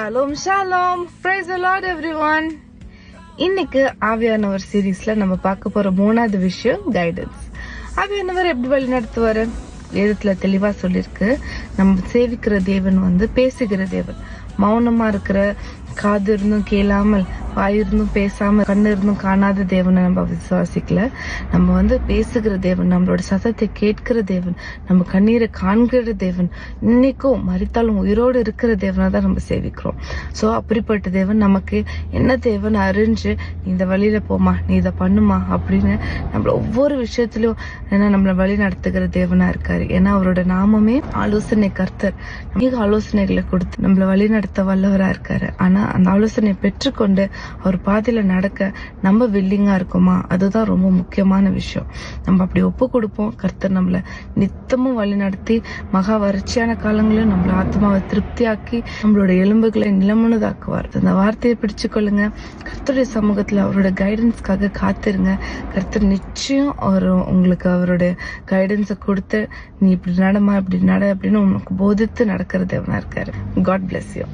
Shalom Shalom, praise the Lord everyone. இன்னைக்கு ஆவியானவர் சீரீஸ்ல நம்ம பார்க்க போற 3வது விஷயம் கைடன்ஸ். ஆவியானவர் எப்படி வழி நடத்துவாரு? வேதத்துல தெளிவா சொல்லிருக்கு, நம்ம சேவிக்கிற தேவன் பேசுகிற தேவன். மௌனமா இருக்கிற, காது இருந்தும் கேளாமல், வாய் இருந்தும் பேசாம, கண்ணு இருந்தும் காணாத தேவனை நம்ம விசுவாசிக்கல. நம்ம பேசுகிற தேவன், நம்மளோட சத்தத்தை கேட்கிற தேவன், நம்ம கண்ணீரை காண்கிற தேவன், இன்னைக்கும் மரித்தாலும் உயிரோடு இருக்கிற தேவனை தான் நம்ம சேவிக்கிறோம். சோ அப்படிப்பட்ட தேவன் நமக்கு என்ன தேவன் அறிஞ்சு, இந்த வழியில போமா, நீ இதை பண்ணுமா அப்படின்னு நம்மள ஒவ்வொரு விஷயத்திலும் நம்மள வழி நடத்துகிற தேவனா இருக்காரு. ஏன்னா அவரோட நாமமே ஆலோசனை கர்த்தர். அநேக ஆலோசனைகளை கொடுத்து நம்மள வழி நடத்த வல்லவரா இருக்காரு. ஆனா அந்த ஆலோசனை பெற்றுக்கொண்டு அவர் பாதையில நடக்க நம்ம வில்லிங்கா இருக்குமா, அதுதான் ரொம்ப முக்கியமான விஷயம். நம்ம அப்படி ஒப்பு கொடுப்போம், கர்த்தர் நம்மள நித்தமும் வழி நடத்தி மகா வறட்சியான காலங்களிலும் நம்மள ஆத்மாவை திருப்தியாக்கி நம்மளோட எலும்புகளை நிலமுனதாக்குவார். அந்த வார்த்தையை பிடிச்சு கொள்ளுங்க. கர்த்தருடைய சமூகத்துல அவரோட கைடன்ஸ்க்காக காத்திருங்க. கர்த்தர் நிச்சயம் உங்களுக்கு அவரோட கைடன்ஸை கொடுத்து, நீ இப்படி நடமா, இப்படி நட அப்படின்னு உங்களுக்கு போதித்து நடக்கிற தேவனா இருக்காரு. God bless you.